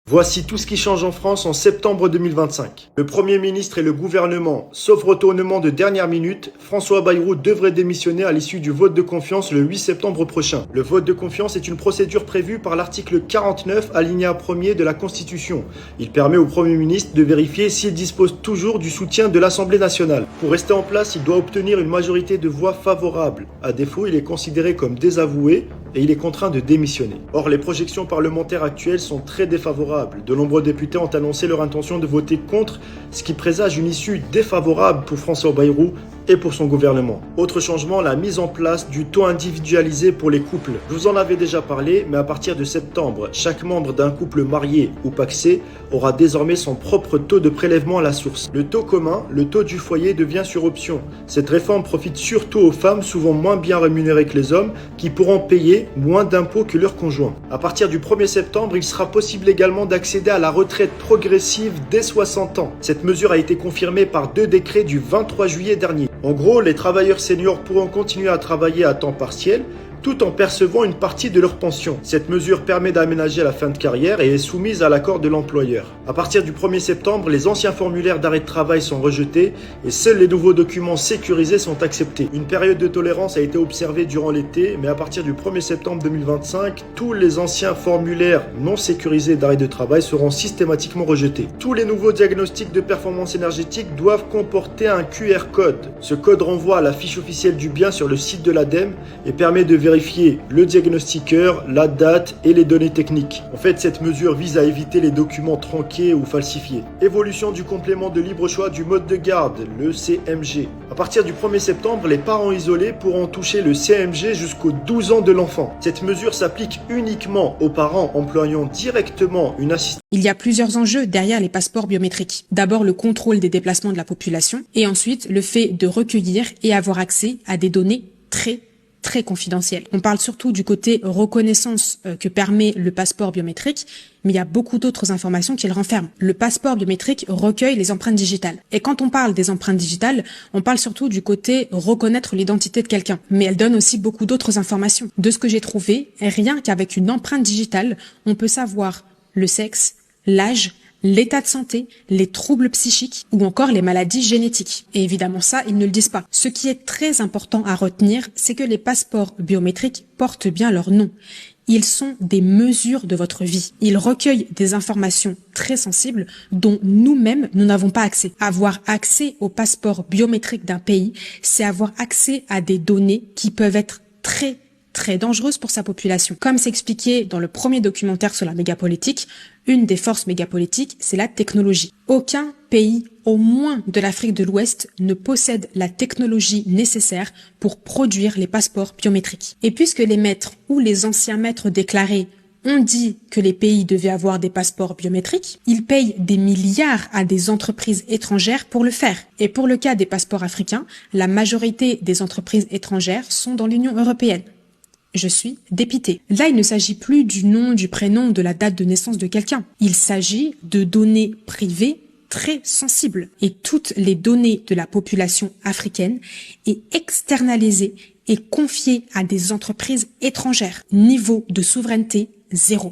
Voici tout ce qui change en France en septembre 2025. Le Premier ministre et le gouvernement, sauf retournement de dernière minute, François Bayrou devrait démissionner à l'issue du vote de confiance le 8 septembre prochain. Le vote de confiance est une procédure prévue par l'article 49 alinéa 1er de la Constitution. Il permet au Premier ministre de vérifier s'il dispose toujours du soutien de l'Assemblée nationale. Pour rester en place, il doit obtenir une majorité de voix favorables. À défaut, il est considéré comme désavoué et il est contraint de démissionner. Or, les projections parlementaires actuelles sont très défavorables. De nombreux députés ont annoncé leur intention de voter contre, ce qui présage une issue défavorable pour François Bayrou et pour son gouvernement. Autre changement, la mise en place du taux individualisé pour les couples. Je vous en avais déjà parlé, mais à partir de septembre, chaque membre d'un couple marié ou pacsé aura désormais son propre taux de prélèvement à la source. Le taux commun, le taux du foyer, devient sur option. Cette réforme profite surtout aux femmes souvent moins bien rémunérées que les hommes qui pourront payer moins d'impôts que leurs conjoints. À partir du 1er septembre, il sera possible également d'accéder à la retraite progressive dès 60 ans. Cette mesure a été confirmée par 2 décrets du 23 juillet dernier. En gros, les travailleurs seniors pourront continuer à travailler à temps partiel tout en percevant une partie de leur pension. Cette mesure permet d'aménager la fin de carrière et est soumise à l'accord de l'employeur. À partir du 1er septembre, les anciens formulaires d'arrêt de travail sont rejetés et seuls les nouveaux documents sécurisés sont acceptés. Une période de tolérance a été observée durant l'été, mais à partir du 1er septembre 2025, tous les anciens formulaires non sécurisés d'arrêt de travail seront systématiquement rejetés. Tous les nouveaux diagnostics de performance énergétique doivent comporter un QR code. Ce code renvoie à la fiche officielle du bien sur le site de l'ADEME et permet de vérifier le diagnostiqueur, la date et les données techniques. En fait, cette mesure vise à éviter les documents tronqués ou falsifiés. Évolution du complément de libre choix du mode de garde, le CMG. À partir du 1er septembre, les parents isolés pourront toucher le CMG jusqu'aux 12 ans de l'enfant. Cette mesure s'applique uniquement aux parents employant directement une assistante. Il y a plusieurs enjeux derrière les passeports biométriques. D'abord, le contrôle des déplacements de la population et ensuite, le fait de recueillir et avoir accès à des données très confidentielles. On parle surtout du côté reconnaissance que permet le passeport biométrique, mais il y a beaucoup d'autres informations qu'il renferme. Le passeport biométrique recueille les empreintes digitales. Et quand on parle des empreintes digitales, on parle surtout du côté reconnaître l'identité de quelqu'un. Mais elle donne aussi beaucoup d'autres informations. De ce que j'ai trouvé, rien qu'avec une empreinte digitale, on peut savoir le sexe, l'âge, l'état de santé, les troubles psychiques ou encore les maladies génétiques. Et évidemment ça, ils ne le disent pas. Ce qui est très important à retenir, c'est que les passeports biométriques portent bien leur nom. Ils sont des mesures de votre vie. Ils recueillent des informations très sensibles dont nous-mêmes, nous n'avons pas accès. Avoir accès au passeport biométrique d'un pays, c'est avoir accès à des données qui peuvent être très dangereuse pour sa population. Comme c'est expliqué dans le premier documentaire sur la mégapolitique, une des forces mégapolitiques, c'est la technologie. Aucun pays, au moins de l'Afrique de l'Ouest, ne possède la technologie nécessaire pour produire les passeports biométriques. Et puisque les maîtres ou les anciens maîtres déclarés ont dit que les pays devaient avoir des passeports biométriques, ils payent des milliards à des entreprises étrangères pour le faire. Et pour le cas des passeports africains, la majorité des entreprises étrangères sont dans l'Union européenne. Je suis dépitée. Là, il ne s'agit plus du nom, du prénom, de la date de naissance de quelqu'un. Il s'agit de données privées très sensibles. Et toutes les données de la population africaine est externalisées et confiées à des entreprises étrangères. Niveau de souveraineté, 0.